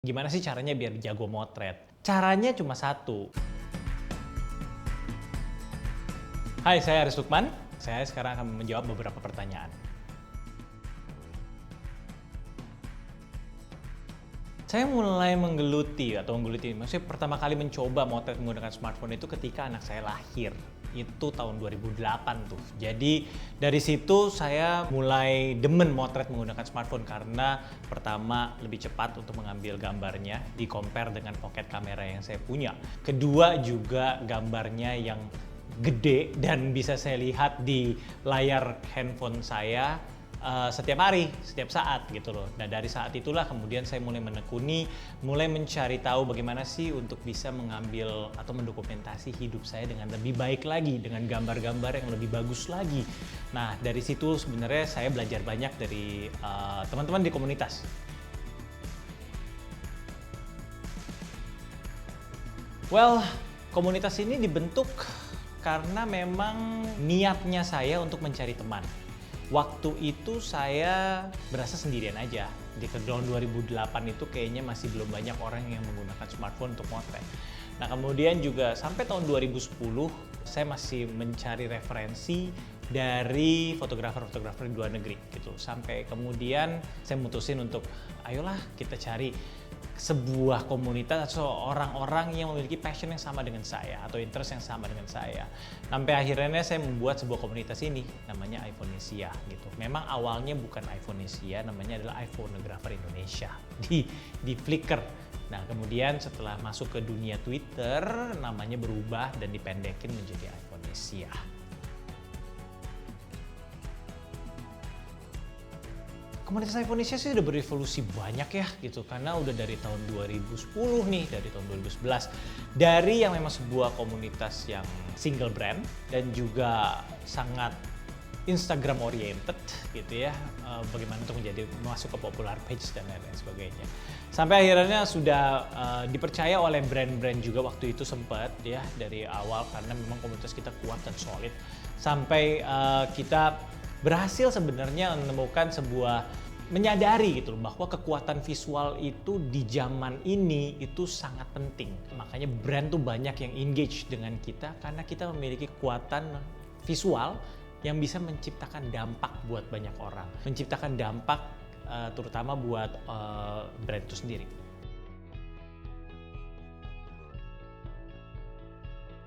Gimana sih caranya biar jago motret? Caranya cuma satu. Hai, saya Aris Lukman. Saya sekarang akan menjawab beberapa pertanyaan. Saya mulai maksudnya pertama kali mencoba motret menggunakan smartphone itu ketika anak saya lahir. Itu tahun 2008 tuh. Jadi dari situ saya mulai demen motret menggunakan smartphone karena pertama lebih cepat untuk mengambil gambarnya di compare dengan pocket kamera yang saya punya. Kedua juga gambarnya yang gede dan bisa saya lihat di layar handphone saya setiap hari, setiap saat gitu loh. Nah dari saat itulah kemudian saya mulai menekuni, mulai mencari tahu bagaimana sih untuk bisa mengambil atau mendokumentasi hidup saya dengan lebih baik lagi, dengan gambar-gambar yang lebih bagus lagi. Nah dari situ sebenarnya saya belajar banyak dari teman-teman di komunitas. Well, komunitas ini dibentuk karena memang niatnya saya untuk mencari teman. Waktu itu saya berasa sendirian aja. Di tahun 2008 itu kayaknya masih belum banyak orang yang menggunakan smartphone untuk motret. Nah kemudian juga sampai tahun 2010 saya masih mencari referensi dari fotografer-fotografer di luar negeri gitu. Sampai kemudian saya mutusin untuk ayolah kita cari sebuah komunitas atau orang-orang yang memiliki passion yang sama dengan saya atau interest yang sama dengan saya. Sampai akhirnya saya membuat sebuah komunitas ini namanya iPhonesia gitu. Memang awalnya bukan iPhonesia, namanya adalah iPhoneographer Indonesia di Flickr. Nah, kemudian setelah masuk ke dunia Twitter, namanya berubah dan dipendekin menjadi iPhonesia. Komunitas iPhonesia sih udah berevolusi banyak ya gitu, karena udah dari tahun 2010 nih, dari tahun 2011. Dari yang memang sebuah komunitas yang single brand dan juga sangat Instagram oriented gitu ya, bagaimana untuk masuk ke popular page dan lain-lain sebagainya. Sampai akhirnya sudah dipercaya oleh brand-brand juga waktu itu sempat ya dari awal, karena memang komunitas kita kuat dan solid. Sampai kita berhasil sebenarnya menemukan menyadari gitu loh bahwa kekuatan visual itu di zaman ini itu sangat penting. Makanya brand tuh banyak yang engage dengan kita karena kita memiliki kekuatan visual yang bisa menciptakan dampak buat banyak orang. Menciptakan dampak terutama buat brand itu sendiri.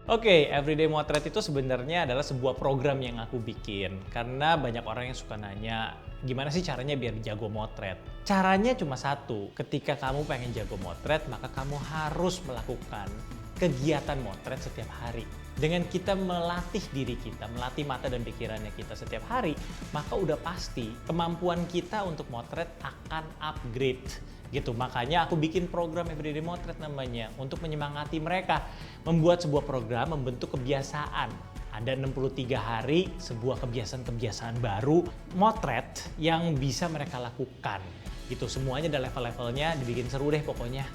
Oke, Everyday Motret itu sebenarnya adalah sebuah program yang aku bikin karena banyak orang yang suka nanya gimana sih caranya biar jago motret. Caranya cuma satu, ketika kamu pengen jago motret maka kamu harus melakukan kegiatan motret setiap hari. Dengan kita melatih diri kita, melatih mata dan pikirannya kita setiap hari, maka udah pasti kemampuan kita untuk motret akan upgrade. Gitu, makanya aku bikin program Everyday Motret namanya untuk menyemangati mereka membuat sebuah program, membentuk kebiasaan. Ada 63 hari sebuah kebiasaan-kebiasaan baru motret yang bisa mereka lakukan. Gitu, semuanya ada level-levelnya, dibikin seru deh pokoknya.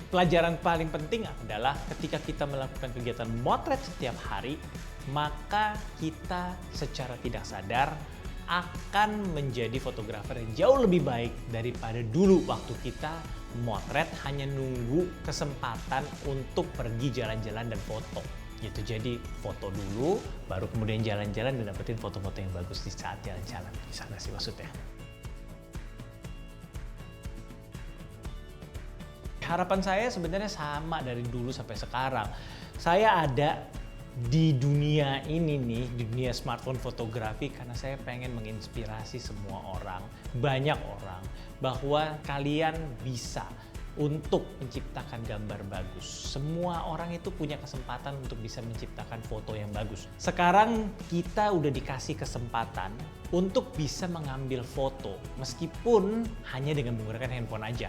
Pelajaran paling penting adalah ketika kita melakukan kegiatan motret setiap hari, maka kita secara tidak sadar akan menjadi fotografer yang jauh lebih baik daripada dulu waktu kita motret hanya nunggu kesempatan untuk pergi jalan-jalan dan foto gitu. Jadi foto dulu baru kemudian jalan-jalan dan dapetin foto-foto yang bagus di saat jalan-jalan. Di sana sih maksudnya. Harapan saya sebenarnya sama dari dulu sampai sekarang. Saya ada di dunia ini nih, di dunia smartphone fotografi karena saya pengen menginspirasi semua orang, banyak orang, bahwa kalian bisa untuk menciptakan gambar bagus. Semua orang itu punya kesempatan untuk bisa menciptakan foto yang bagus. Sekarang kita udah dikasih kesempatan untuk bisa mengambil foto meskipun hanya dengan menggunakan handphone aja.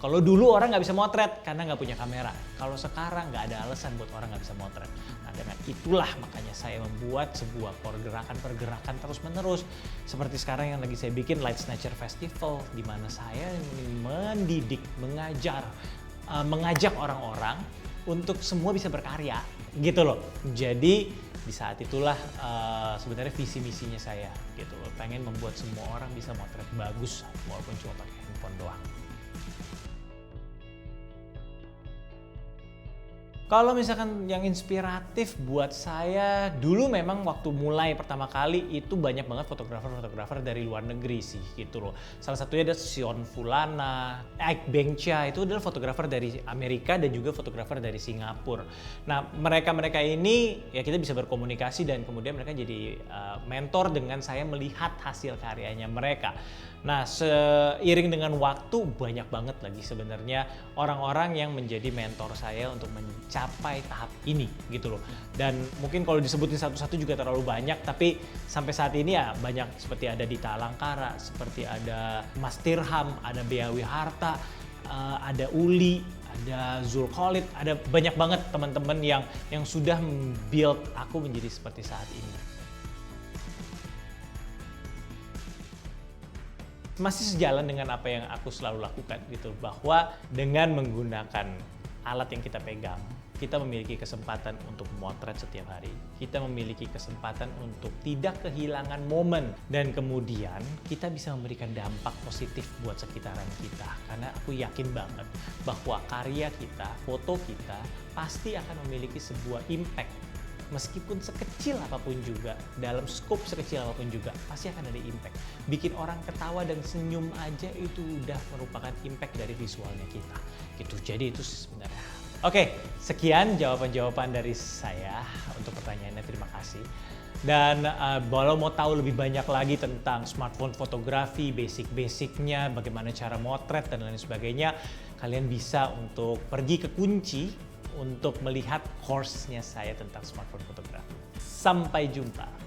Kalau dulu orang nggak bisa motret karena nggak punya kamera. Kalau sekarang nggak ada alasan buat orang nggak bisa motret. Nah dengan itulah makanya saya membuat sebuah pergerakan terus-menerus. Seperti sekarang yang lagi saya bikin Light Snatcher Festival, di mana saya mendidik, mengajak orang-orang untuk semua bisa berkarya gitu loh. Jadi di saat itulah sebenarnya visi misinya saya gitu loh, pengen membuat semua orang bisa motret bagus walaupun cuma pakai handphone doang. Kalau misalkan yang inspiratif buat saya, dulu memang waktu mulai pertama kali itu banyak banget fotografer-fotografer dari luar negeri sih gitu loh. Salah satunya ada Sion Fulana, Ike Bengcha, itu adalah fotografer dari Amerika dan juga fotografer dari Singapura. Nah mereka-mereka ini ya kita bisa berkomunikasi dan kemudian mereka jadi mentor dengan saya melihat hasil karyanya mereka. Nah seiring dengan waktu banyak banget lagi sebenarnya orang-orang yang menjadi mentor saya untuk mencapai tahap ini gitu loh. Dan mungkin kalau disebutin satu-satu juga terlalu banyak, tapi sampai saat ini ya banyak seperti ada Dita Alangkara, seperti ada Mas Tirham, ada Bea Wiharta, ada Uli, ada Zul Khalid, ada banyak banget teman-teman yang sudah build aku menjadi seperti saat ini. Masih sejalan dengan apa yang aku selalu lakukan gitu, bahwa dengan menggunakan alat yang kita pegang, kita memiliki kesempatan untuk memotret setiap hari. Kita memiliki kesempatan untuk tidak kehilangan momen. Dan kemudian kita bisa memberikan dampak positif buat sekitaran kita. Karena aku yakin banget bahwa karya kita, foto kita, pasti akan memiliki sebuah impact. Meskipun sekecil apapun juga, dalam skop sekecil apapun juga, pasti akan ada impact. Bikin orang ketawa dan senyum aja itu udah merupakan impact dari visualnya kita. Gitu, jadi itu sebenarnya. Oke, sekian jawaban-jawaban dari saya untuk pertanyaannya, terima kasih. Dan kalau mau tahu lebih banyak lagi tentang smartphone fotografi, basic-basicnya, bagaimana cara motret dan lain sebagainya, kalian bisa untuk pergi ke Kunci untuk melihat course-nya saya tentang smartphone fotografi. Sampai jumpa.